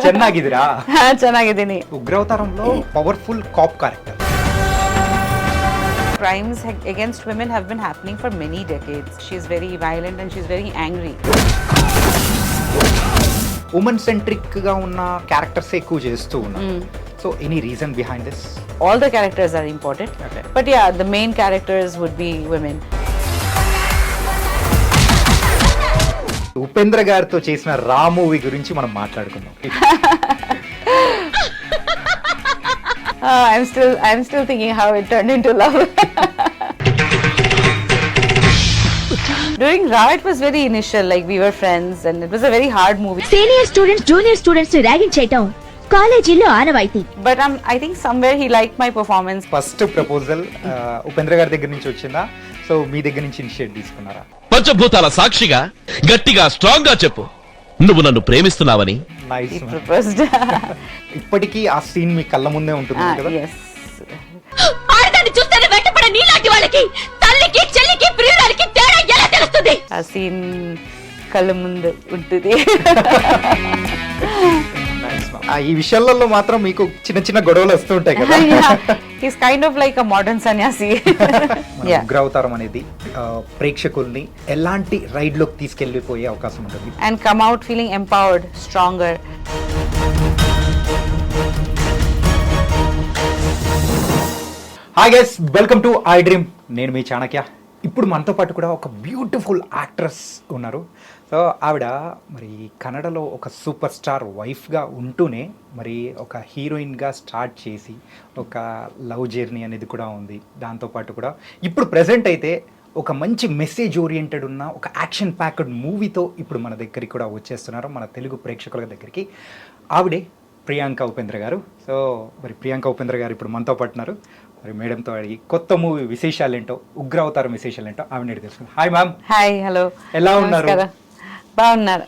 ಚೆನ್ನಾಗಿದ್ದೀರಾ? ಚೆನ್ನಾಗಿದ್ದೀನಿ. ಉಗ್ರಾವತಾರಂలో powerful cop character. Crimes against women have been happening for many decades. She's very violent and she's very angry. Women centric గా ఉన్న characters ఎక్కువ చేస్తూ ఉన్నారు. So any reason behind this? All the characters are important. Okay. But yeah, the main characters would be women. Upendra గారితో చేసిన రా movie గురించి మనం మాట్లాడుకుందాం. I'm still thinking how it turned into love. During Ra, it was very initial, like we were friends, and it was a very hard movie. Senior students junior students ని ragging చేయటం కాలేజీలో ఆనవాయితీ. But I think somewhere he liked my performance. First proposal Upendra గారి దగ్గర నుంచి వచ్చిందా? So మీ దగ్గర నుంచి ఇనిషియేట్ తీసుకున్నారా? పంచభూతాల సాక్షిగా గట్టిగా స్ట్రాంగ్ గా చెప్పు, నువ్వు నన్ను ప్రేమిస్తున్నావని. నైస్. He proposed. ఇప్పటికీ ఆ సీన్ మీ కళ్ళ ముందే ఉంటుంది కదా? Yes. ఆడదాన్ని చూస్తేనే వెంటపడే నీలాంటి వాళ్ళకి తల్లికి చెల్లికి ప్రియురాలికి తేడా ఎలా తెలుస్తుంది? ఆ సీన్ కళ్ళ ముందు ఉంటుంది. ఈ విషయాలలో మాత్రం మీకు చిన్న చిన్న గొడవలు వస్తూ ఉంటాయి కదా? He's kind of like a modern sannyasi. Yeah. ఉగ్రావతారం అనేది ప్రేక్షకుల్ని ఎలాంటి రైడ్ లోకి తీసుకెళ్లిపోయే అవకాశం ఉంటుంది? And come out feeling empowered, stronger. Hi guys, welcome to iDream. నేను మీ చాణక్య. ఇప్పుడు మనతో పాటు కూడా ఒక బ్యూటిఫుల్ యాక్ట్రెస్ ఉన్నారు. సో ఆవిడ మరి కన్నడలో ఒక సూపర్ స్టార్ వైఫ్గా ఉంటూనే మరి ఒక హీరోయిన్గా స్టార్ట్ చేసి ఒక లవ్ జర్నీ అనేది కూడా ఉంది. దాంతోపాటు కూడా ఇప్పుడు ప్రజెంట్ అయితే ఒక మంచి మెసేజ్ ఓరియంటెడ్ ఉన్న ఒక యాక్షన్ ప్యాక్డ్ మూవీతో ఇప్పుడు మన దగ్గరికి కూడా వచ్చేస్తున్నారు, మన తెలుగు ప్రేక్షకుల దగ్గరికి. ఆవిడే ప్రియాంక ఉపేంద్ర గారు. సో మరి ప్రియాంక ఉపేంద్ర గారు ఇప్పుడు మనతో పాటున్నారు. మరి మేడంతో అడిగి కొత్త మూవీ విశేషాలు ఏంటో, ఉగ్రావతారం విశేషాలు ఏంటో ఆవిడ తెలుసుకుందాం. Hi ma'am. Hi, hello. ఎలా ఉన్నారు? బాగున్నారు.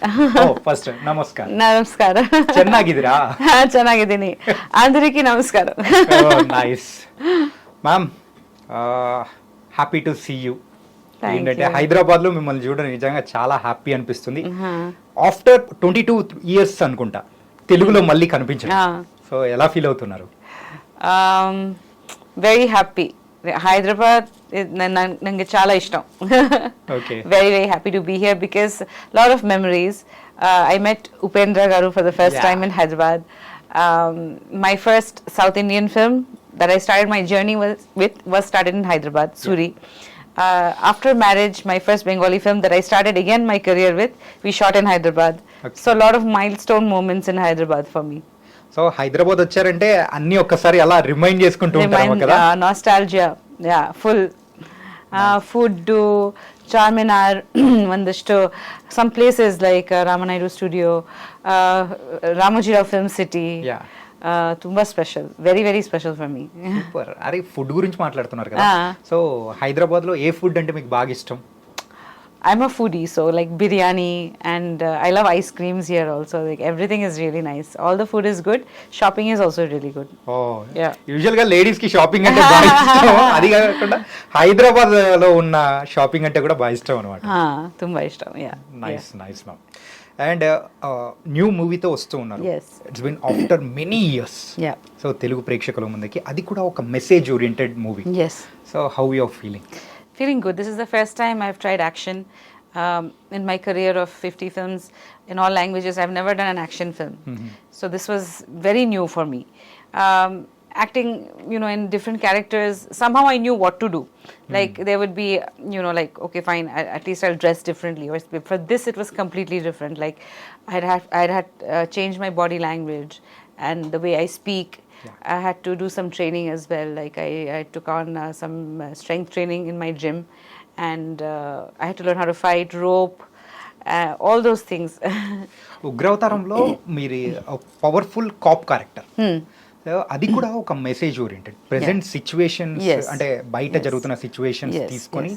ఫస్ట్ నమస్కారం. నమస్కారం. ಚೆನ್ನಾಗಿದ್ದೀರಾ? ಚೆನ್ನಾಗಿದ್ದೀನಿ. అందరికీ నమస్కారం. Nice ma'am, happy to see you. ఏంటంటే హైదరాబాద్ లో మిమ్మల్ని చూడడం నిజంగా చాలా హ్యాపీ అనిపిస్తుంది. ఆఫ్టర్ 22 years అనుకుంటా తెలుగులో మళ్ళీ కనిపించారు. సో ఎలా ఫీల్ అవుతున్నారు? Very happy. హైదరాబాద్ నాకు చాలా ఇష్టం. Very very happy to be here because lot of memories. I met Upendra Garu for the first time in Hyderabad. My first South Indian film that I started my journey was started in Hyderabad, Suri. After marriage, my first Bengali film that I started again my career with, we shot in Hyderabad. Okay. So a lot of milestone moments in Hyderabad for me. So Hyderabad వచ్చారంటే అన్ని ఒక్కసారి అలా remind చేసుకుంటూ ఉంటారు కదా? Nostalgia, yeah, full. Food, Charminar, ಒಂದಷ್ಟು some places like Ramanaidu Studio, Ramojirao Film City. Yeah. ತುಂಬಾ special, very very special for me. Super. అరే ఫుడ్ గురించి మాట్లాడుతున్నారు కదా, సో హైదరాబాద్ లో ఏ ఫుడ్ అంటే మీకు బాగా ఇష్టం? I'm a foodie, so like biryani and I love ice creams here also. Like everything is really nice. All the food is good. Shopping is also really good. Oh, yeah. Usually గా ladies కి shopping అంటే బాగా ఇష్టం. అది కాకుండా హైదరాబాద్ లో ఉన్న shopping అంటే కూడా బాగా ఇష్టం అన్నమాట. ತುಂಬಾ ఇష్టం. Yeah. Nice nice ma'am. And new మూవీతో వస్తూ ఉన్నారు. It's been after many years. So Telugu ప్రేక్షకుల ముందుకి అది కూడా ఒక message oriented movie. So how you are feeling? Feeling good. This is the first time I've tried action in my career of 50 films in all languages. I've never done an action film. So this was very new for me. Acting, in different characters, somehow I knew what to do. Like there would be, like, okay, fine, at least I'll dress differently. Or for this, it was completely different. Like I'd had changed my body language and the way I speak. I had to do some training as well. Like I took on some strength training in my gym, and I had to learn how to fight, rope, all those things. ఉగ్రావతారంలో మీరు powerful cop character. అది కూడా ఒక message oriented present situations, అంటే బయట జరుగుతున్న situations తీసుకొని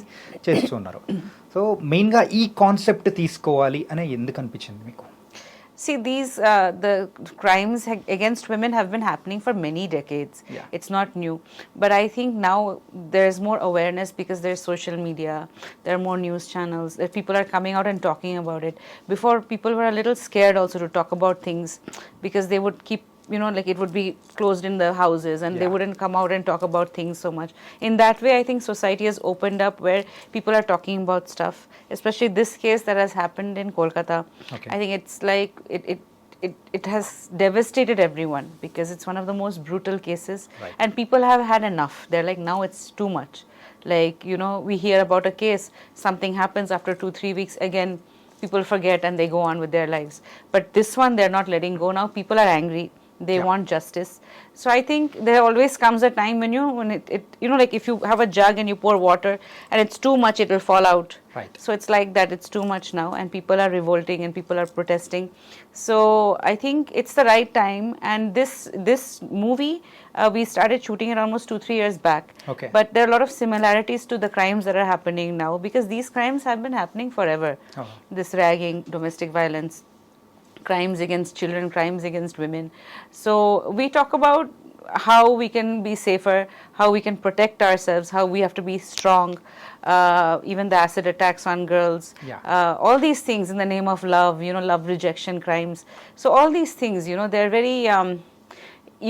చేస్తున్నారు. So మెయిన్గా ఈ కాన్సెప్ట్ తీసుకోవాలి అని ఎందుకు అనిపించింది మీకు? See, these the crimes against women have been happening for many decades. Yeah. It's not new, but I think now there's more awareness because there's social media, there are more news channels, that people are coming out and talking about it. Before, people were a little scared also to talk about things because they would keep, like it would be closed in the houses and they Yeah. wouldn't come out and talk about things so much. In that way, I think society has opened up where people are talking about stuff, especially this case that has happened in Kolkata. Okay. I think it's like it has devastated everyone because it's one of the most brutal cases. Right. And people have had enough. They're like, now it's too much. Like, we hear about a case, something happens after 2-3 weeks, again, people forget and they go on with their lives. But this one, they're not letting go now. People are angry. They Yeah. want justice. So I think there always comes a time when it like if you have a jug and you pour water and it's too much, it will fall out. Right. So it's like that, it's too much now and people are revolting and people are protesting. So I think it's the right time, and this movie, we started shooting it almost 2-3 years back. Okay. But there are a lot of similarities to the crimes that are happening now because these crimes have been happening forever. Oh. This ragging, domestic violence, crimes against children, crimes against women. So we talk about how we can be safer, how we can protect ourselves, how we have to be strong, even the acid attacks on girls, Yeah. all these things in the name of love, love rejection crimes. So all these things, they're very,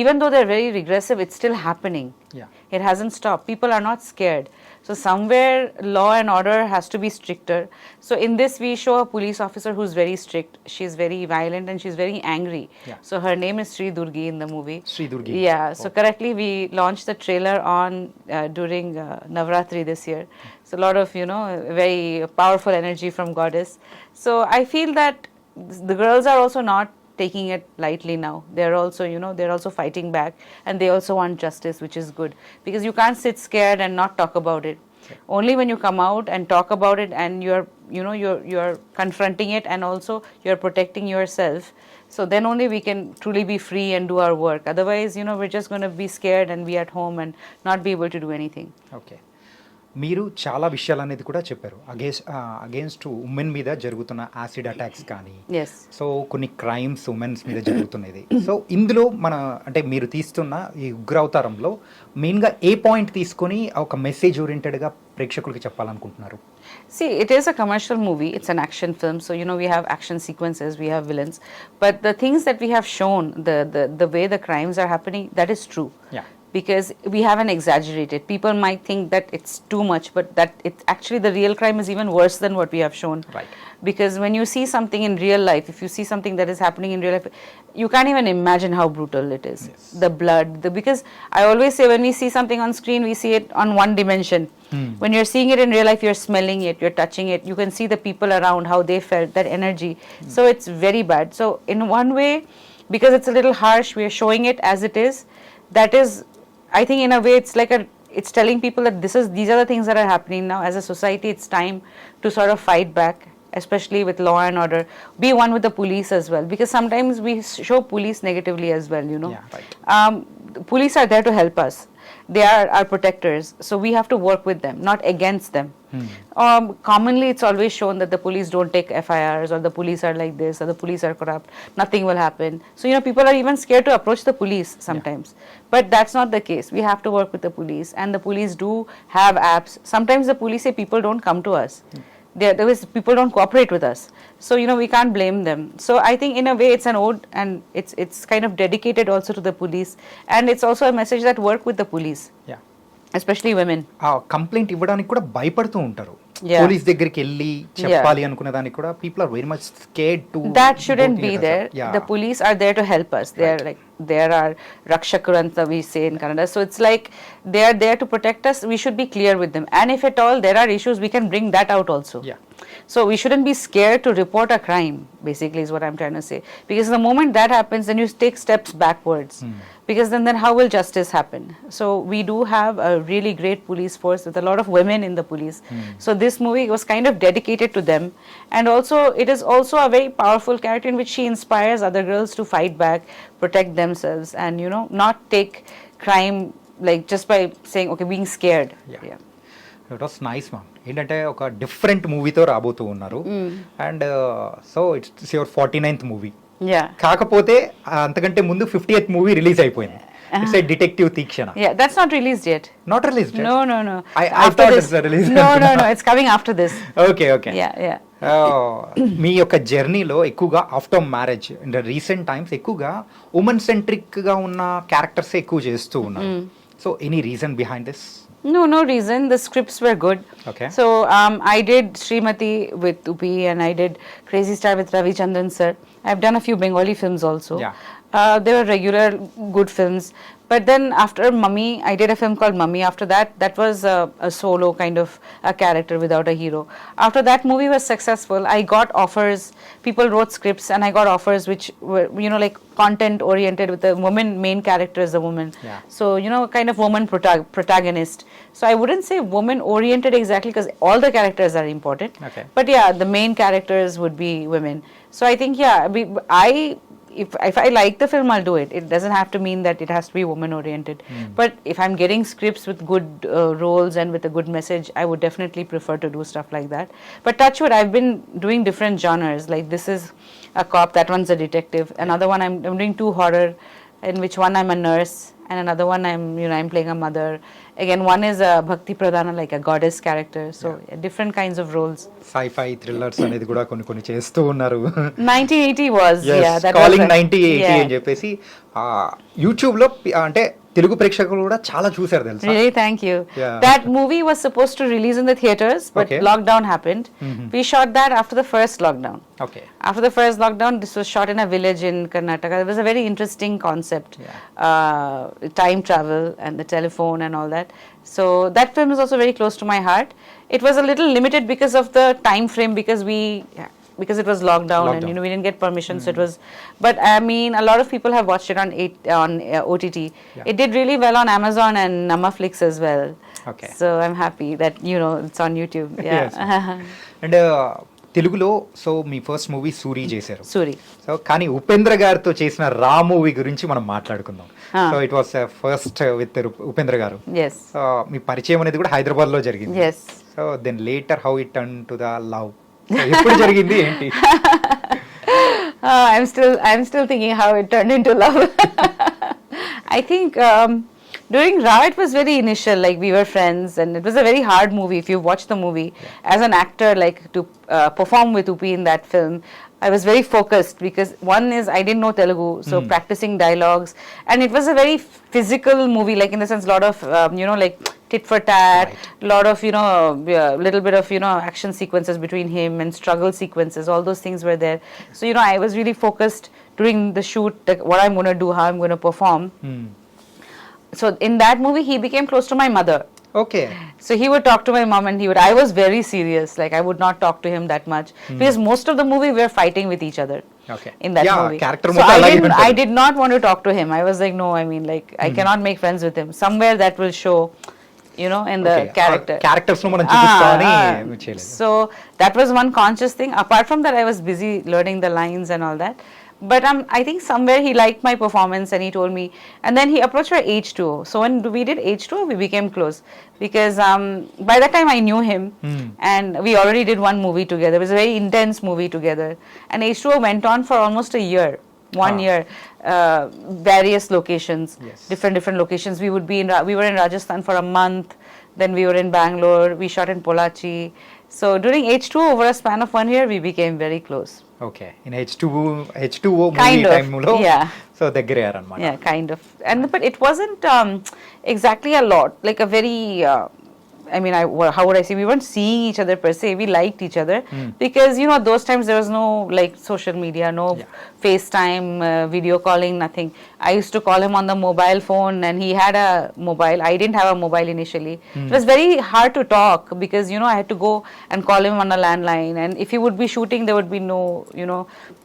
even though they're very regressive, it's still happening. Yeah. It hasn't stopped. People are not scared. So somewhere law and order has to be stricter. So in this we show a police officer who's very strict. She's very violent and she's very angry. Yeah. So her name is Sri Durgi in the movie. Sri Durgi. Yeah. So Oh. correctly we launched the trailer on during Navratri this year. So a lot of very powerful energy from goddess. So I feel that the girls are also not taking it lightly now. They're also, they're also fighting back and they also want justice, which is good because you can't sit scared and not talk about it. Okay. Only when you come out and talk about it and you're confronting it and also you're protecting yourself. So then only we can truly be free and do our work. Otherwise, we're just going to be scared and be at home and not be able to do anything. Okay, మీరు చాలా విషయాలు అనేది కూడా చెప్పారు. Against women మీద జరుగుతున్న acid attacks కానీ, Yes. So కొన్ని క్రైమ్స్ ఉమెన్స్ మీద జరుగుతున్నది. సో ఇందులో అంటే మీరు తీస్తున్న ఈ ఉగ్రవతారంలో మెయిన్గా ఏ పాయింట్ తీసుకొని ఒక మెసేజ్ ఓరియంటెడ్గా ప్రేక్షకులకి చెప్పాలనుకుంటున్నారు? See, it is a commercial movie. It's an action film. So, we have action sequences, we have villains. But the things that we have shown, the way the crimes are happening, that is true. Yeah. Because we haven't exaggerated. People might think that it's too much, but that it's actually the real crime is even worse than what we have shown. Right. Because when you see something in real life, if you see something that is happening in real life, you can't even imagine how brutal it is. Yes. The blood, because I always say when we see something on screen, we see it on one dimension. When you're seeing it in real life, you're smelling it, you're touching it, you can see the people around, how they felt, that energy. So it's very bad. So in one way, because it's a little harsh, we are showing it as it is. That is, I think in a way it's telling people that these are the things that are happening now. As a society, it's time to sort of fight back, especially with law and order. Be one with the police as well, because sometimes we show police negatively as well, Yeah, right. The police are there to help us. They are our protectors, so we have to work with them, not against them. Commonly, it's always shown that the police don't take FIRs, or the police are like this, or the police are corrupt, nothing will happen. So, people are even scared to approach the police sometimes. But that's not the case. We have to work with the police, and the police do have apps. Sometimes the police say people don't come to us. People don't cooperate with us. So, we can't blame them. So, I think in a way it's an ode, and it's kind of dedicated also to the police. And it's also a message that work with the police, yeah, especially women. ఆ complaint ఇవ్వడానికి కూడా భయపడుతూ ఉంటారు. Yeah. Police దగ్గరికి వెళ్ళి చెప్పాలి అనుకునే దానికి కూడా people are very much scared to. That shouldn't be there. The police are there to help us. They are Rakshakuranta, we say in Kannada. So it's like they are there to protect us. We should be clear with them. And if at all there are issues, we can bring that out also. Yeah. So we shouldn't be scared to report a crime, basically is what I'm trying to say. Because the moment that happens, then you take steps backwards. Because then how will justice happen? So we do have a really great police force with a lot of women in the police. So this movie was kind of dedicated to them. And also, it is also a very powerful character in which she inspires other girls to fight back, protect themselves, and, not take crime like just by saying, okay, being scared. Yeah. It was nice ma'am. ఏంటంటే ఒక different మూవీతో రాబోతూ ఉన్నారు. And so it's your 49th movie. Yeah. కాకపోతే అంతకంటే ముందు 50th movie release అయిపోయింది. It's a detective Theekshana. Yeah, that's not released yet. Not released. No. I After thought this. it's released. No, it's coming after this. Okay. Yeah. మీ యొక్క జర్నీలో ఎక్కువగా after marriage in the recent times ఎక్కువగా women centric గా ఉన్న characters ఎక్కువ చేస్తూ ఉన్నారు. So any reason behind this? No reason. The scripts were good. Okay. So I did Srimati with Upi and I did Crazy Star with Ravi Chandran sir. I've done a few Bengali films also. Yeah. They were regular good films. But then after Mummy, I did a film called Mummy. After that was a solo kind of a character without a hero. After that movie was successful, I got offers. People wrote scripts and I got offers which were, like content oriented with the woman main character as a woman. Yeah. So, kind of woman protagonist. So I wouldn't say woman oriented exactly because all the characters are important. Okay. But yeah, the main characters would be women. So I think, if I like the film, I'll do it. It doesn't have to mean that it has to be woman oriented. But if I'm getting scripts with good roles and with a good message, I would definitely prefer to do stuff like that. But touch wood, I've been doing different genres. Like this is a cop, that one's a detective. Another one I'm doing 2 horror, in which one I'm a nurse, and another one I'm playing a mother. Again, one is a bhakti pradhana, like a goddess character. So different kinds of roles. sci-fi thrillers అనేది కూడా కొన్ని చేస్తూ ఉన్నారు. 1980 was, that calling was 1980 అని చెప్పేసి YouTube లో అంటే తెలుగు ప్రేక్షకులు కూడా చాలా చూసారు తెలుసా. Really, thank you. Yeah. That movie was supposed to release in the theaters, but Okay. lockdown happened. We shot that after the first lockdown. Okay. After the first lockdown, this was shot in a village in Karnataka. It was a very interesting concept, time travel and the telephone and all that. So that film is also very close to my heart. It was a little limited because of the time frame, because it was lockdown and we didn't get permission. So it was, but I mean, a lot of people have watched it on OTT. It did really well on Amazon and Namaflix as well. Okay. So I'm happy that it's on YouTube. Yeah. And తెలుగులో so మీ first movie Suri చేశారు. Suri. So కానీ ఉపేంద్ర గారితో చేసిన రా movie గురించి మనం మాట్లాడుకుందాం. So it was first with Upendra గారు. Yes. సో మీ పరిచయం అనేది కూడా హైదరాబాద్ లో జరిగింది. Yes. So then later how it turn to the love ఎప్పుడు జరిగింది ఏంటి? I'm still thinking how it turned into love. I think during Ra it was very initial, like we were friends and it was a very hard movie. If you watch the movie, as an actor, like to perform with Upi in that film, I was very focused because one is I didn't know Telugu, so practicing dialogues, and it was a very physical movie, like in the sense lot of like tit for tat, lot of little bit of action sequences between him and struggle sequences, all those things were there. So I was really focused during the shoot, like what I'm going to do, how I'm going to perform. So in that movie he became close to my mother. Okay. So he would talk to my mom and I was very serious, like I would not talk to him that much because most of the movie we were fighting with each other. Okay. In that Yeah, movie. character So motto alage untadi. I did not want to talk to him. I was like, no, I mean, like I cannot make friends with him. Somewhere that will show, in the character. Characters ను మనం చూపిస్తామని చేయలేదు. So that was one conscious thing. Apart from that, I was busy learning the lines and all that. But I think somewhere he liked my performance and he told me. And then he approached for H2O. So when we did H2O, we became close. Because by that time I knew him. And we already did one movie together. It was a very intense movie together. And H2O went on for almost a year. 1 year. Various locations. Yes. Different locations. We were in Rajasthan for a month. Then we were in Bangalore. We shot in Pollachi. So during H2O, over a span of 1 year, we became very close. Okay. In H2O movie Kind of, టైంలో yeah. So దగ్గరయ్యారన్నమాట. Yeah, kind of. But it wasn't exactly a lot. Like a very, how would I say? We weren't seeing each other per se. We liked each other because those times there was no like social media, no FaceTime, video calling, nothing. I used to call him on the mobile phone, and he had a mobile. I didn't have a mobile initially. It was very hard to talk because I had to go and call him on a landline. And if he would be shooting, there would be no,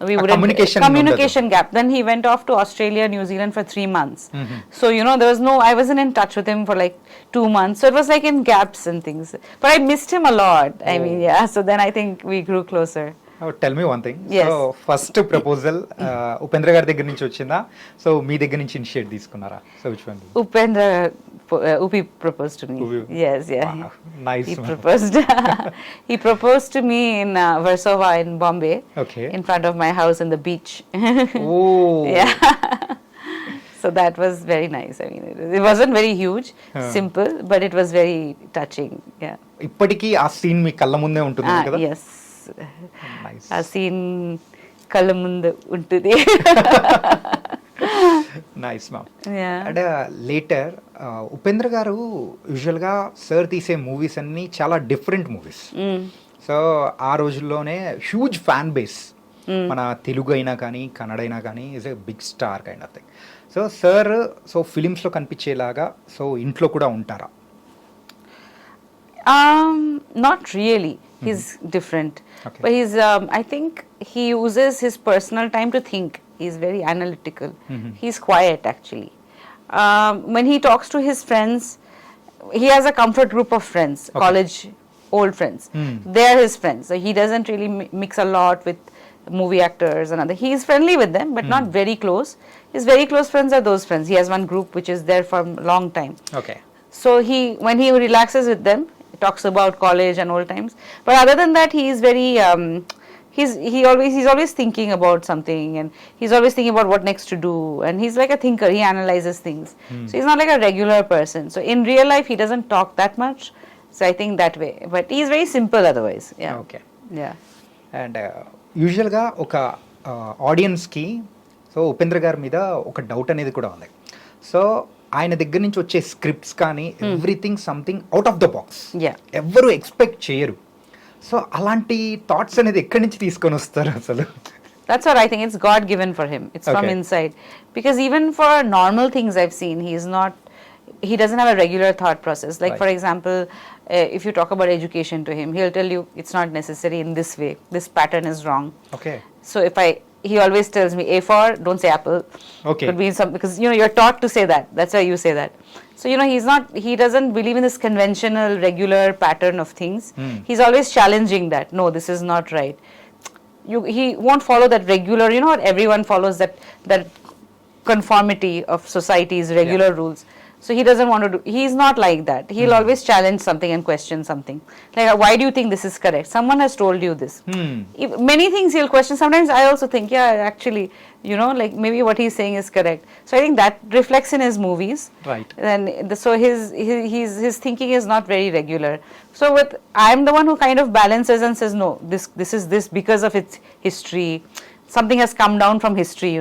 we wouldn't communication gap. Then he went off to Australia, New Zealand for 3 months. So there was no. I wasn't in touch with him for like 2 months. So it was like in gaps and things. But I missed him a lot. I mean, yeah. So then I think we grew closer. Tell me one thing. Yes. So first proposal Upendra గారి దగ్గర నుంచి వచ్చిందా, so మీ దగ్గర నుంచి initiate తీసుకున్నారా? So which one? Upendra Upi proposed to me. Upi. Yes, yeah. Wow. Nice, He man. proposed. He proposed to me in Versova in Bombay. Okay. In front of my house in the beach. Oh. Yeah. So that was very nice. I mean, it wasn't very huge, simple, but it was very touching. Yeah. ఇప్పటికీ ఆ scene మీ కళ్ళ ముందే ఉంటుంది కదా. Yes. Nice. ఆ scene కళ్ళ ముందు ఉంటుంది. Nice ma'am. Yeah. And later Upendra గారు యూజువల్గా సార్ తీసే మూవీస్ అన్నీ చాలా డిఫరెంట్ మూవీస్. సో ఆ రోజుల్లోనే హ్యూజ్ ఫ్యాన్ బేస్ మన తెలుగు అయినా కానీ కన్నడ అయినా కానీ is a big star kind of thing. So sir so ఫిలిమ్స్లో కనిపించేలాగా సో ఇంట్లో కూడా ఉంటారా? Not really. He's different. Okay. But he's, I think he uses his personal time to think. He's very analytical. He's quiet actually. When he talks to his friends, he has a comfort group of friends, college old friends. They are his friends. So he doesn't really mix a lot with movie actors and other. He is friendly with them, but not very close. His very close friends are those friends. He has one group which is there for a long time. Okay. So when he relaxes with them, he talks about college and old times. But other than that, he is very he's always thinking about something, and he's always thinking about what next to do. And he's like a thinker. He analyzes things. So he's not like a regular person. So in real life, he doesn't talk that much. So I think that way. But he's very simple otherwise. Yeah. Okay. Yeah. And యూజువల్గా ఒక ఆడియన్స్కి so Upendra గారి మీద ఒక doubt అనేది కూడా ఉంది. So ఆయన దగ్గర నుంచి వచ్చే స్క్రిప్ట్స్ కానీ everything something out of the box, Yeah. ఎవ్వరు ఎక్స్పెక్ట్ చేయరు. సో అలాంటి థాట్స్ అనేది ఎక్కడి నుంచి తీసుకొని వస్తారు అసలు? That's what I think. It's God given for him. It's from Okay. inside. Because even for normal things I've seen, he doesn't have a regular thought process. Like Right. for example, if you talk about education to him, he'll tell you it's not necessary in this way. This pattern is wrong. Okay. So he always tells me A for don't say apple. Okay. Could be some, because you're taught to say that. That's why you say that. So he doesn't believe in this conventional regular pattern of things. He's always challenging that. No, this is not right. He won't follow that regular, what everyone follows, that conformity of society's regular rules. So he doesn't want to do, he's not like that. He'll always challenge something and question something. Like, why do you think this is correct? Someone has told you this. Many things he'll question. Sometimes I also think, yeah, actually, like maybe what he's saying is correct. So I think that reflects in his movies. Right. And so his thinking is not very regular. So I'm the one who kind of balances and says, no, this is this because of its history. Something has come down from history,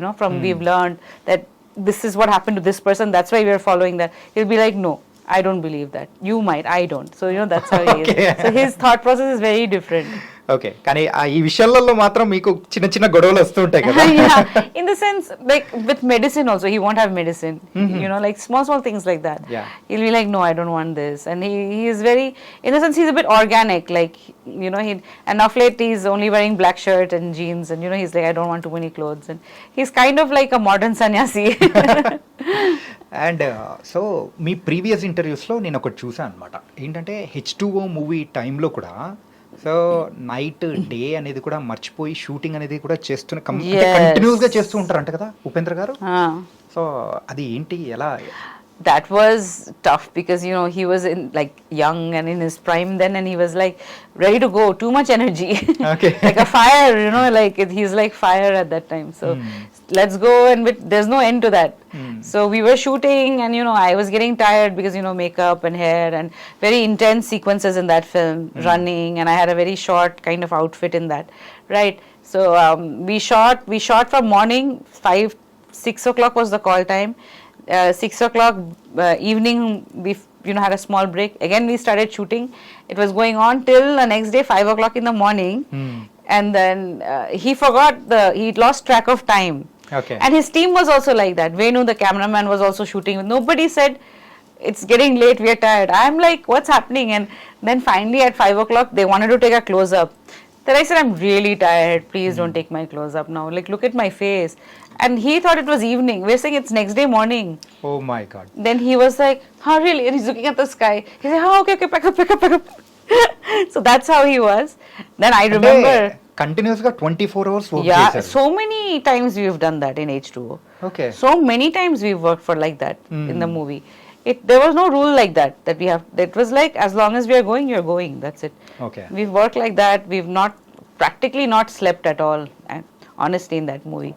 we've learned that this is what happened to this person, that's why we're following that. He'll be like, no, I don't believe that. You might, I don't. So, that's how he Okay. is. So his thought process is very different. Okay. కానీ ఈ విషయాలలో మాత్రం మీకు చిన్న చిన్న గొడవలు వస్తూ ఉంటాయి కదా? Yeah. In the sense, like with medicine also, he won't have medicine. Like small things like that. Yeah. He'll be like, no, I don't want this. And he is very, in the sense, he's a bit organic. Like, and of late he's only wearing black shirt and jeans. And, he's like, I don't want too many clothes. And he's kind of like a modern sannyasi. And so మీ previous ఇంటర్వ్యూస్లో నేను ఒకటి చూసాను అనమాట. ఏంటంటే H2O movie టైంలో కూడా so night day అనేది కూడా మర్చిపోయి షూటింగ్ అనేది కూడా చేస్తున్న కంటిన్యూస్గా చేస్తూ ఉంటారంట కదా ఉపేంద్ర గారు? సో అది ఏంటి, ఎలా? That was tough because he was like young and in his prime then, and he was like ready to go, too much energy. Okay. Like a fire, like he's like fire at that time. So let's go, and there's no end to that. So we were shooting, and I was getting tired because makeup and hair and very intense sequences in that film, running, and I had a very short kind of outfit in that, right? So we shot from morning 6 o'clock was the call time. 6 o'clock evening we had a small break. Again we started shooting. It was going on till the next day 5 o'clock in the morning. And then he lost track of time. Okay. And his team was also like that. Venu, the cameraman, was also shooting. Nobody said, it's getting late, we are tired. I'm like, what's happening? And then finally at 5 o'clock they wanted to take a close up. Then I said, I'm really tired, please don't take my clothes up now, like look at my face. And he thought it was evening. We're saying it's next day morning. Oh my God. Then he was like, huh, really? And he's looking at the sky. He said, oh, okay, pack up. So that's how he was. Then I remember, కంటిన్యూస్గా 24 hours work yeah, చేశారు. so many times we've done that in H2O. Okay. So many times we've worked for like that in the movie. There was no rule like that we have. It was like, as long as we are going, you're going. That's it. Okay. We've worked like that. We've practically not slept at all, and honestly, in that movie.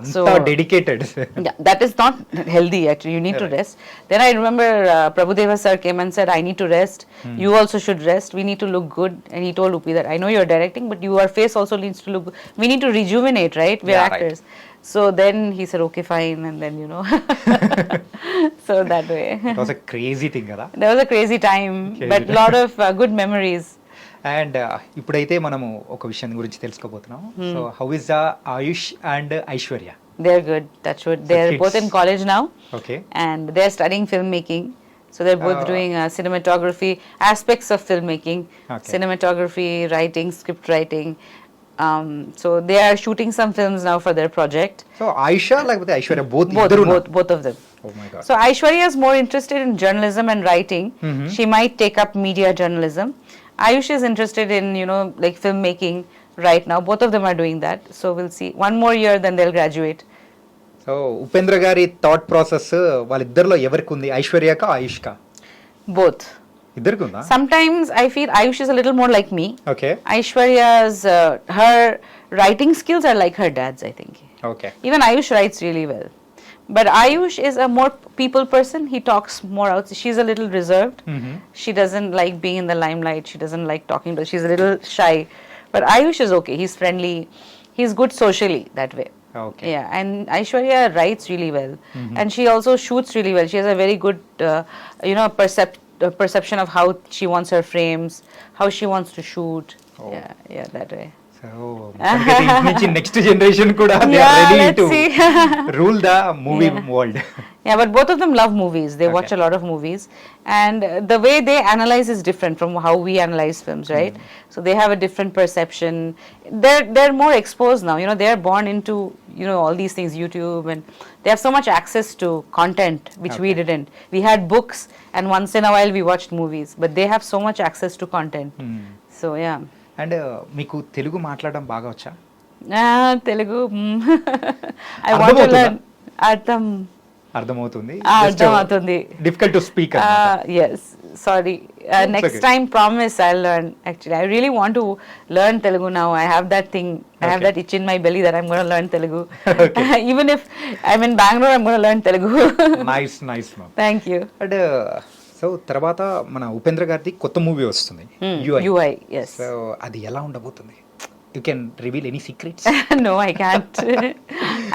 అంతా dedicated. Yeah, that is not healthy actually. You need to rest. Then I remember Prabhudeva sir came and said, I need to rest. You also should rest. We need to look good. And he told Upi that, I know you're directing, but your face also needs to look good. We need to rejuvenate, right? We're actors. Right. So then he said, okay, fine. And then, so that way. It was a crazy thing కదా. That was a crazy time, but a lot of good memories. And ఇప్పుడైతే మనము ఒక విషయం గురించి తెలుసుకోబోతున్నాం. So how is the Ayush and Aishwarya? They're good, that's what. They're both in college now. Okay. And they're studying filmmaking. So they're both doing cinematography, aspects of filmmaking, cinematography, writing, script writing. So they are shooting some films now for their project. So Aisha like Aishwarya both of them. Oh my god. So Aishwarya is more interested in journalism and writing. She might take up media journalism. Ayush is interested in, like filmmaking right now. Both of them are doing that. So we'll see. One more year, then they'll graduate. So Upendra గారి thought process వాళ్ళిద్దరిలో ఎవరికి ఉంది? ఐశ్వర్యకా ఆయుష్కా? Both. ఇద్దరికి ఉందా? Sometimes I feel Ayush is a little more like me. Okay. Aishwarya's her writing skills are like her dad's, I think. Okay. Even Ayush writes really well. But Ayush is a more people person. He talks more out. She's a little reserved. She doesn't like being in the limelight. She doesn't like talking to. She's a little shy. But Ayush is okay. He's friendly. He's good socially that way. Okay. Yeah, and Aishwarya writes really well, and she also shoots really well. She has a very good, perception of how she wants her frames, how she wants to shoot. Oh. Yeah, that way. So నుంచి next generation కూడా they are ready let's to see. rule the movie world. Yeah, but both of them love movies. They watch a lot of movies, and the way they analyze is different from how we analyze films, right? So they have a different perception. They're more exposed now. They are born into all these things, YouTube, and they have so much access to content which we didn't. We had books, and once in a while we watched movies, but they have so much access to content. So yeah. And మీకు తెలుగు మాట్లాడడం బాగా వచ్చా? Telugu I want to learn. అర్థమవుతుంది. Difficult to speak. Yes, sorry. Next time, promise I'll learn. Actually, I really want to learn Telugu now. I have that thing. I have that itch in my belly that I'm going to learn Telugu. Even if I'm in Bangalore, I'm going to learn Telugu. Nice, ma'am. Thank you. And so తర్వాత మన ఉపేంద్ర గారిది కొత్త movie వస్తుంది, UI. Yes. So అది ఎలా ఉండబోతుంది? You can reveal any secrets? No, I can't.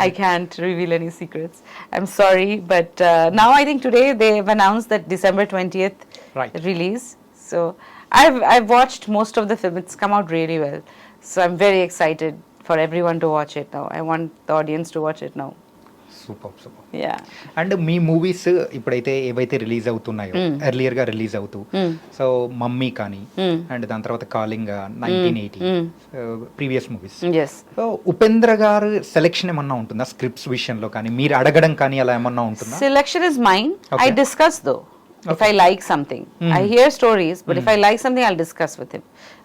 I can't reveal any secrets. I'm sorry, but now I think today they've announced that December 20th release. So I've watched most of the film. It's come out really well. So I'm very excited for everyone to watch it now. I want the audience to watch it now. Super. Yeah. And me movies ఇప్పుడైతే ఏవైతే release అవుతున్నాయో earlier గా release అవుతూ, so mummy కానీ and దాని తర్వాత calling 1980 previous movies. So Upendra గారు selection ఏమన్నా ఉంటుందా స్క్రిప్ట్స్ విషయంలో కానీ, మీరు అడగడం కానీ అలా ఏమన్నా ఉంటుందా? Selection is mine. I discuss though. If I like something, I hear stories, but if I like something, I'll discuss with him.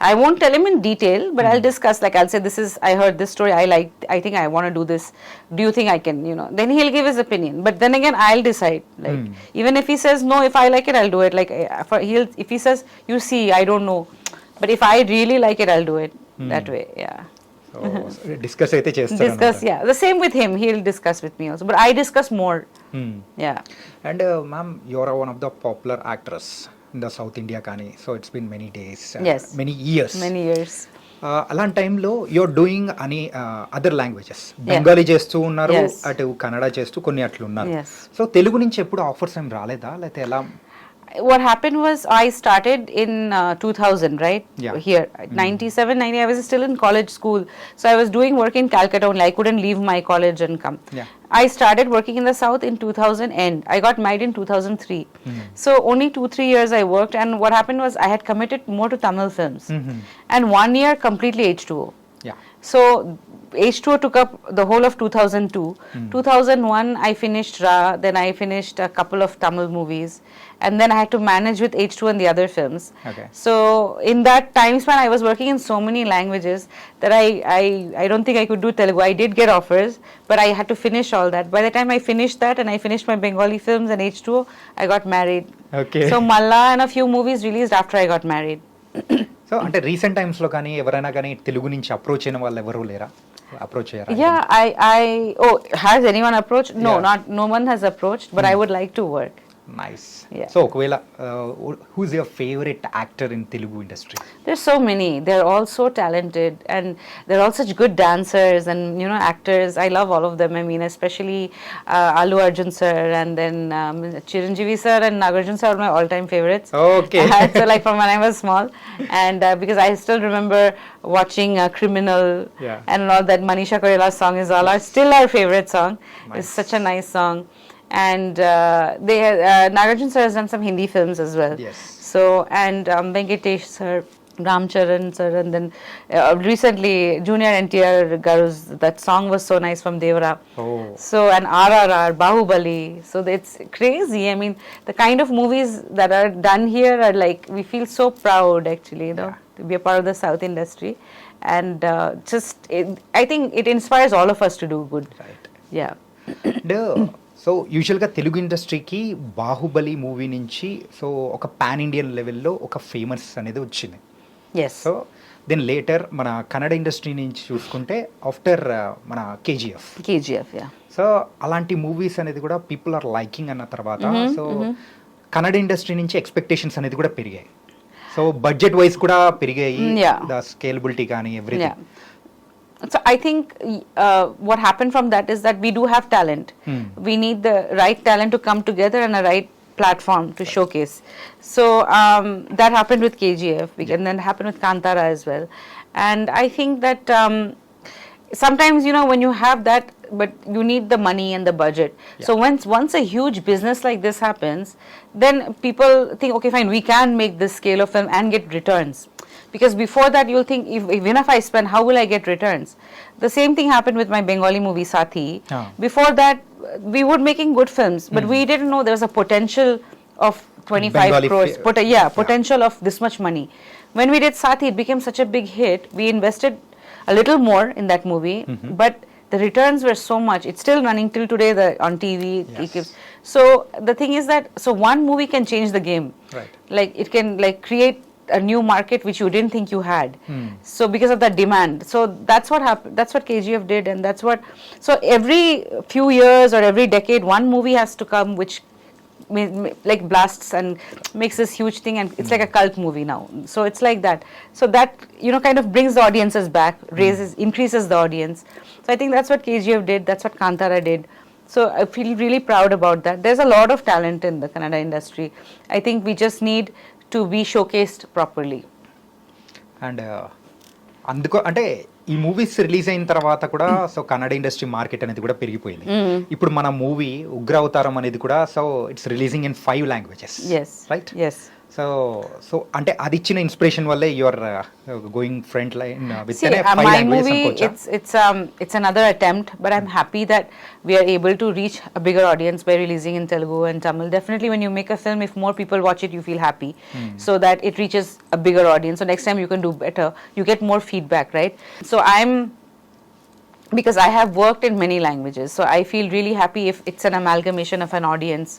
I won't tell him in detail, but I'll discuss. Like I'll say, I heard this story, I think I want to do this. Do you think I can, Then he'll give his opinion. But then again, I'll decide. Like even if he says no, if I like it, I'll do it. Like if he says, you see, I don't know, but if I really like it, I'll do it. That way, yeah. Discuss అయితే చేస్తారు. Discuss, yeah. The same with him. He'll discuss with me also, but I discuss more. Yeah. And ma'am, you're one of the popular actress in the South India కానీ, so it's been many days, Yes. many years. అలాంటి టైంలో you're doing అని other languages, Bengali చేస్తూ ఉన్నారు, అటు కన్నడ చేస్తూ కొన్ని అట్లు ఉన్నారు. సో తెలుగు నుంచి ఎప్పుడు ఆఫర్స్ ఏం రాలేదా, లేకపోతే ఎలా? What happened was I started in 2000, right? Yeah. Here, 97, 90, I was still in college school. So I was doing work in Calcutta only. I couldn't leave my college and come. Yeah. I started working in the South in 2000 end. I got married in 2003. So only 2-3 years I worked, and what happened was I had committed more to Tamil films. And 1 year completely H2O. Yeah. So H2O took up the whole of 2002. 2001 I finished Ra, then I finished a couple of Tamil movies, and then I had to manage with H2O and the other films. Okay. So in that time span I was working in so many languages that I don't think I could do Telugu. I did get offers, but I had to finish all that. By the time I finished that and I finished my Bengali films and H2O, I got married. Okay. So Malla and a few movies released after I got married. So అంటే recent టైమ్స్లో కానీ ఎవరైనా కానీ తెలుగు నుంచి approach అయిన వాళ్ళు ఎవరు లేరా? అప్రోచ్ అయ్యారా? Yeah, has anyone approached? No, Yeah. no one has approached, but I would like to work. Nice. Yeah. So ఒకవేళ who's your favourite actor in Telugu industry? There's so many. They're all so talented, and they're all such good dancers and actors. I love all of them. I mean, especially Allu Arjun sir, and then Chiranjeevi sir and Nagarjun sir are my all-time favorites. Okay. So like from when I was small, and because I still remember watching Criminal, Yeah. and all that. Manisha Koirala's song is still our favorite song. Nice. It's such a nice song. And Nagarjun sir has done some Hindi films as well. Yes. So, and Venkatesh sir, Ramcharan sir, and then recently Junior NTR Garu's, that song was so nice from Devara. Oh. So, and RRR, Bahubali. So it's crazy. I mean, the kind of movies that are done here are like, we feel so proud actually, to be a part of the South industry. And I think it inspires all of us to do good. Right. Yeah. And so యూజువల్గా తెలుగు ఇండస్ట్రీకి Baahubali movie నుంచి so ఒక pan Indian లెవెల్లో ఒక famous అనేది వచ్చింది. Yes. So then later మన Kannada industry నుంచి చూసుకుంటే ఆఫ్టర్ మన కేజీఎఫ్. KGF, yeah. సో అలాంటి మూవీస్ అనేది కూడా పీపుల్ ఆర్ లైకింగ్ అన్న తర్వాత సో కన్నడ ఇండస్ట్రీ నుంచి ఎక్స్పెక్టేషన్స్ అనేది కూడా పెరిగాయి. సో బడ్జెట్ వైజ్ కూడా పెరిగాయి, Yeah. ద స్కేలబిలిటీ కానీ everything. Yeah. So I think what happened from that is that we do have talent. We need the right talent to come together and a right platform to showcase. So that happened with KGF, and then happened with Kantara as well. And I think that sometimes when you have that, but you need the money and the budget. So once a huge business like this happens, then people think, okay, fine, we can make this scale of film and get returns. Because before that you'll think, even if I spend, how will I get returns? The same thing happened with my Bengali movie Sathi. Before that we were making good films, but we didn't know there was a potential of 25 Bengali crores. Potential of this much money. When we did Sathi, it became such a big hit. We invested a little more in that movie, but the returns were so much. It's still running till today on TV. Yes. So the thing is that one movie can change the game. Right. Like it can create a new market which you didn't think you had. So because of that demand, so that's what happened. That's what KGF did, and that's what. So every few years or every decade, one movie has to come which like blasts and makes this huge thing, and it's like a cult movie now. So it's like that. So that kind of brings the audiences back, increases the audience. So I think that's what KGF did. That's what Kantara did. So I feel really proud about that. There's a lot of talent in the Kannada industry. I think we just need to be showcased properly. And అందుకో అంటే ఈ movies release అయిన తర్వాత కూడా so Kannada industry market అనేది కూడా పెరిగిపోయింది. ఇప్పుడు మన మూవీ ఉగ్ర అవతారం అనేది కూడా so it's releasing in 5 languages. Yes. Right. Yes. సో అంటే అది ఇచ్చిన ఇన్స్పిరేషన్ వల్లే you are going front line with See, 5 my languages movie, అనుకోవచ్చా? it's another attempt, but I'm happy that we are able to reach a bigger audience by releasing in Telugu and Tamil. Definitely, when you make a film, if more people watch it, you feel happy, so that it reaches a bigger audience. So next time you can do better. You get more feedback, right? So because I have worked in many languages, so I feel really happy if it's an amalgamation of an audience.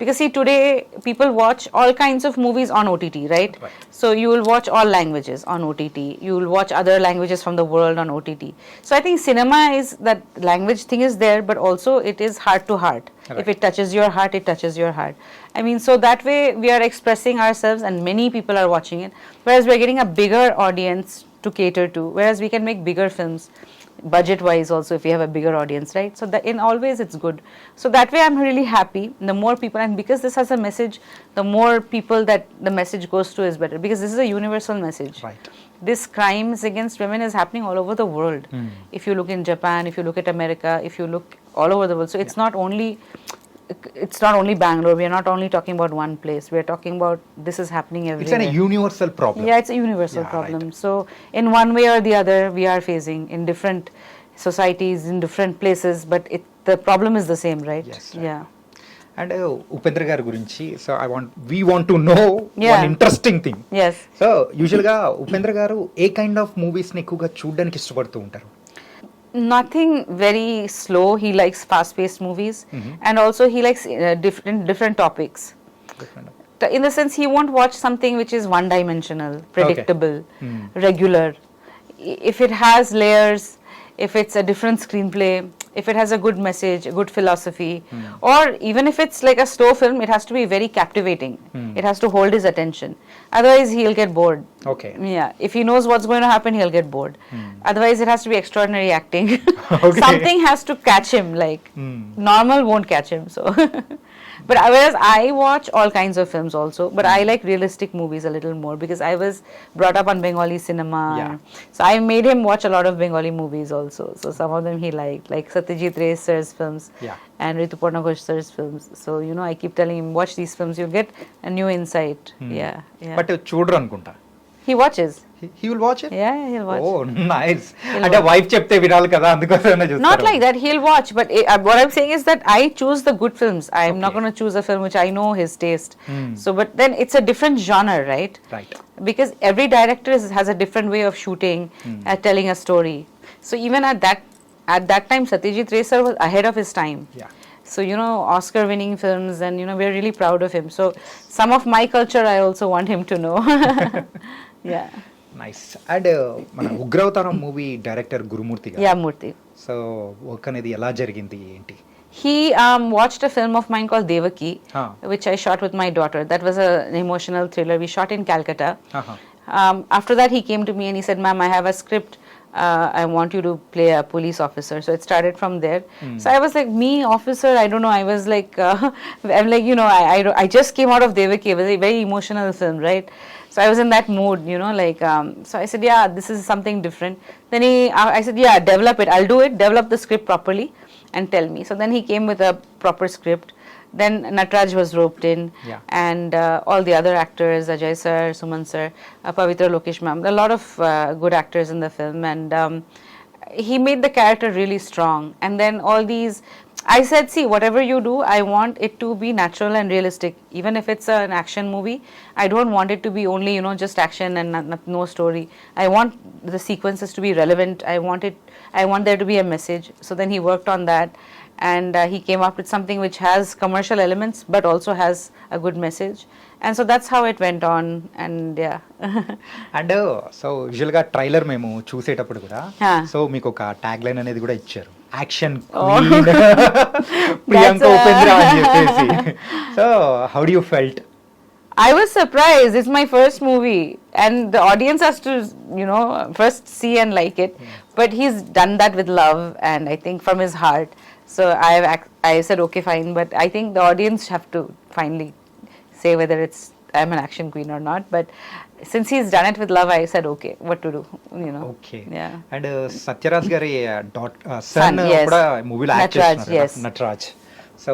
Because see, today people watch all kinds of movies on OTT, right? So you will watch all languages on OTT. You will watch other languages from the world on OTT. So I think cinema is that language thing is there, but also it is heart to heart. If it touches your heart, it touches your heart. I mean, so that way we are expressing ourselves and many people are watching it, whereas we're getting a bigger audience to cater to, whereas we can make bigger films. Budget wise also, if we have a bigger audience, right? So that in always it's good. So that way I'm really happy. The more people, and because this has a message, the more people that the message goes to is better, because this is a universal message. Right. This crimes against women is happening all over the world. If you look in Japan, if you look at America, if you look all over the world, so it's not only it's not only Bangalore. We are not only talking about one place. We are talking about this is happening It's everywhere. a universal problem. Yeah, it's a universal Yeah, problem. right. So in one way or the other, we are facing in different societies, in different places, but the problem is the same, right? Yes, right. Yeah. And Upendra గారి గురించి so we want to know Yeah. One interesting thing. Yes. So యూజువల్గా ఉపేంద్ర గారు ఏ kind of మూవీస్ని ఎక్కువగా చూడడానికి ఇష్టపడుతూ ఉంటారు? Nothing very slow. He likes fast-paced movies, and also he likes different topics. In the sense, he won't watch something which is one-dimensional, predictable, regular. If it has layers, if it's a different screenplay, if it has a good message, a good philosophy, or even if it's like a slow film, it has to be very captivating. It has to hold his attention. Otherwise, he'll get bored. Okay. Yeah. If he knows what's going to happen, he'll get bored. Otherwise, it has to be extraordinary acting. Okay. Something has to catch him. Like normal won't catch him. So. But whereas I watch all kinds of films also, but I like realistic movies a little more because I was brought up on Bengali cinema. Yeah. So I made him watch a lot of Bengali movies also. So some of them he liked, like Satyajit Ray sir's films Yeah. and Rituparna Ghosh sir's films. So I keep telling him, watch these films, you'll get a new insight. Yeah. But చూడరు అనుకుంటా. He watches. He will watch it? Yeah, he'll watch. Oh, nice. అంటే wife చెప్తే వినాలి కదా, అందుకోసమే చూస్తారు. Not like that, he'll watch, but what I'm saying is that I choose the good films. I'm not going to choose a film which I know his taste. So, but then it's a different genre, right? Right. Because every director has a different way of shooting, telling a story. So even at that time, Satyajit Ray sir was ahead of his time. Yeah. So Oscar-winning films, and we're really proud of him. So some of my culture, I also want him to know. Yeah. Nice. And మన ఉగ్రవతారం movie director గురుమూర్తి గారు. Yeah, Murthy. So work అనేది ఎలా జరిగింది ఏంటి? He watched a film of mine called Devaki, which I shot with my daughter. That was an emotional thriller. We shot in Calcutta. After that, he came to me and he said, "Ma'am, I have a script. I want you to play a police officer." So it started from there. So I was like, me, officer, I don't know. I was like, I'm like, I just came out of Devaki. It was a very emotional film, right? So I was in that mood, like, so I said, yeah, this is something different. Then I said, yeah, develop it. I'll do it. Develop the script properly and tell me. So then he came with a proper script. Then Nataraj was roped in, and all the other actors, Ajay sir, Suman sir, Pavitra Lokesh ma'am, a lot of good actors in the film, and he made the character really strong. And then all these, I said, see, whatever you do, I want it to be natural and realistic. Even if it's an action movie, I don't want it to be only, just action and no story. I want the sequences to be relevant. I want there to be a message. So then he worked on that, and he came up with something which has commercial elements but also has a good message. And so that's how it went on, and yeah. And so యూజువల్గా trailer మేము చూసేటప్పుడు కూడా so మీకు ఒక tag line అనేది కూడా ఇచ్చారు, action Priyanka Upendra అని చెప్పేసి. So how do you felt? I was surprised. It's my first movie, and the audience has to, first see and like it. But he's done that with love, and I think from his heart. So I said, okay, fine. But I think the audience have to finally say whether I'm an action queen or not. But since he's done it with love, I said, okay, what to do, okay. Yeah. And Sathyaraj గారి sun yes. కూడా మూవీలో act Nataraj, చేస్తున్నారు, yes. Nataraj. So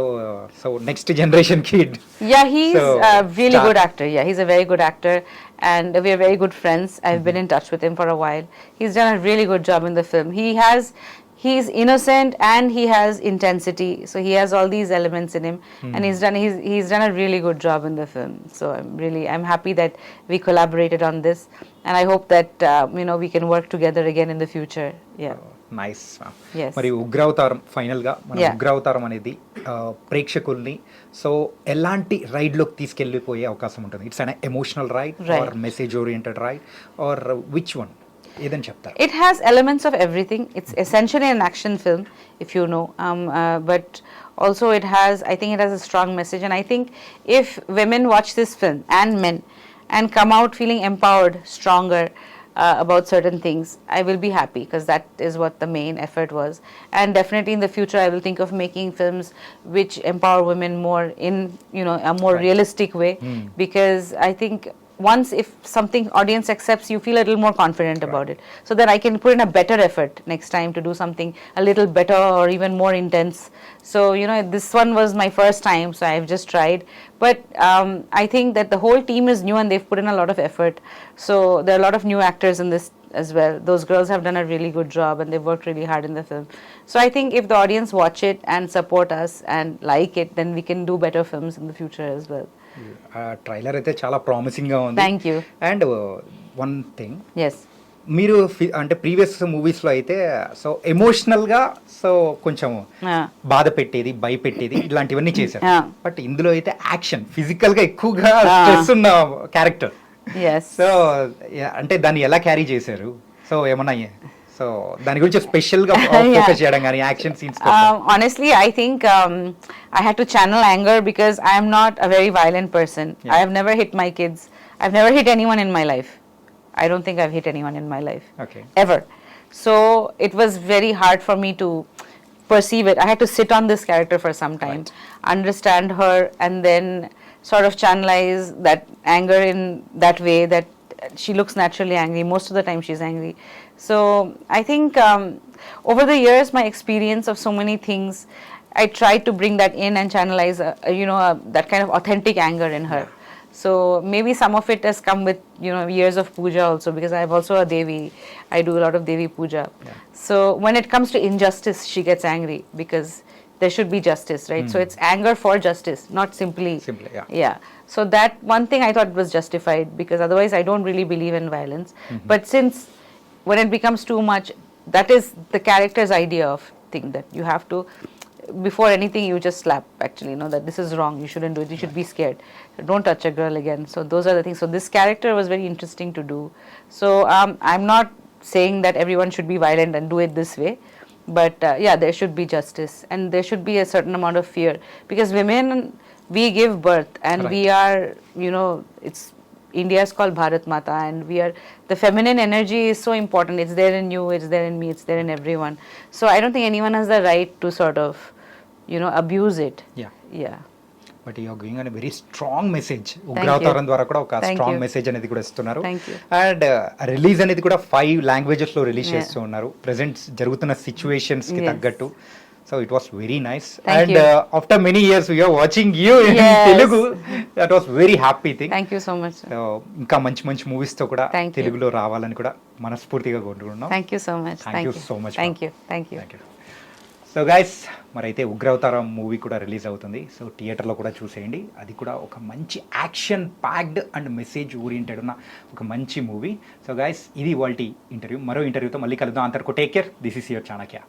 next generation kid. Yeah, he's So, a really star. good actor. Yeah, he's a very good actor, and we are very good friends. I've been in touch with him for a while. He's done a really good job in the film. He's innocent and he has intensity. So he has all these elements in him, and he's done a really good job in the film. So I'm happy that we collaborated on this, and I hope that we can work together again in the future. Yeah. Nice. Yes. మరి ఉగ్రవతారం ఫైనల్గా మన Yeah. ఉగ్రవతారం అనేది ప్రేక్షకుల్ని so ఎలాంటి రైడ్లోకి తీసుకెళ్ళిపోయే అవకాశం ఉంటుంది? It's an emotional ride or message oriented ride or which one, ఏదని చెప్తారు? It has elements of everything. It's essentially an action film, if you know, but also I think it has a strong message, and I think if women watch this film, and men, and come out feeling empowered, stronger about certain things, I will be happy, because that is what the main effort was. And definitely in the future, I will think of making films which empower women more in a more realistic way, because I think once if something audience accepts, you feel a little more confident about it, so that I can put in a better effort next time to do something a little better or even more intense. So this one was my first time, so I've just tried, but I think that the whole team is new and they've put in a lot of effort. So there are a lot of new actors in this as well. Those girls have done a really good job and they've worked really hard in the film. So I think if the audience watch it and support us and like it, then we can do better films in the future as well. Trailer అయితే చాలా ప్రామిసింగ్గా ఉంది. Thank you. And one thing, Yes. మీరు అంటే previous మూవీస్లో అయితే so ఎమోషనల్గా so కొంచెం Yeah. బాధ పెట్టేది, భయపెట్టేది ఇలాంటివన్నీ చేశారు. Yeah. బట్ ఇందులో అయితే యాక్షన్, ఫిజికల్గా ఎక్కువగా Ah. స్ట్రెస్ ఉన్న క్యారెక్టర్. Yes. సో అంటే దాన్ని ఎలా క్యారీ చేశారు? సో ఏమన్నా సో దాని గురించి స్పెషల్గా ఫోకస్ చేయడం కానీ action scenes? Honestly, I think I had to channel anger because I am not a very violent person. Yeah. I have never hit my kids. I've never hit anyone in my life. I don't think I've hit anyone in my life. Okay. Ever. So it was very hard for me to perceive it. I had to sit on this character for some time, understand her, and then sort of channelize that anger in that way that she looks naturally angry. Most of the time she's angry. So I think over the years, my experience of so many things, I tried to bring that in and channelize, that kind of authentic anger in her. So maybe some of it has come with years of puja also, because I'm also a Devi. I do a lot of Devi puja. Yeah. So when it comes to injustice, she gets angry because there should be justice, right? So it's anger for justice, not simply. Yeah. So that one thing I thought was justified, because otherwise I don't really believe in violence. But since when it becomes too much, that is the character's idea of thing, that you have to, before anything you just slap, actually, that this is wrong, you shouldn't do it, you should be scared, don't touch a girl again. So those are the things. So this character was very interesting to do. So I'm not saying that everyone should be violent and do it this way, but yeah, there should be justice and there should be a certain amount of fear, because women, we give birth and Right. we are, it's India is called Bharat Mata, and we are, the feminine energy is so important. It's there in you, it's there in me, it's there in everyone. So I don't think anyone has the right to sort of abuse it. Yeah. But you are giving an very strong message. ఉగ్రవతారం ద్వారా కూడా ఒక strong message అనేది కూడా ఇస్తున్నారు. And release అనేది కూడా 5 languages లో రిలీజ్ చేస్తూ ఉన్నారు ప్రెసెంట్ జరుగుతున్న సిచ్యువేషన్స్ కి తగ్గట్టు. So it was very nice. And after many years we are watching you in Telugu. That was very happy thing. Thank you so much. ఇంకా మంచి మంచి మూవీస్ తో కూడా తెలుగులో రావాలని కూడా మనస్ఫూర్తిగా కోరుకుంటున్నాం. Thank you so much. Thank you so much. Thank you. So guys, మరైతే ఉగ్రవతారం మూవీ కూడా రిలీజ్ అవుతుంది. సో థియేటర్లో కూడా చూసేయండి. అది కూడా ఒక మంచి action packed and message oriented ఉన్న ఒక మంచి మూవీ. సో గైస్, ఇది ఇవాల్టి ఇంటర్వ్యూ. మరో ఇంటర్వ్యూతో మళ్ళీ కలుద్దాం. అంతవరకు take care. This is your Chanakya.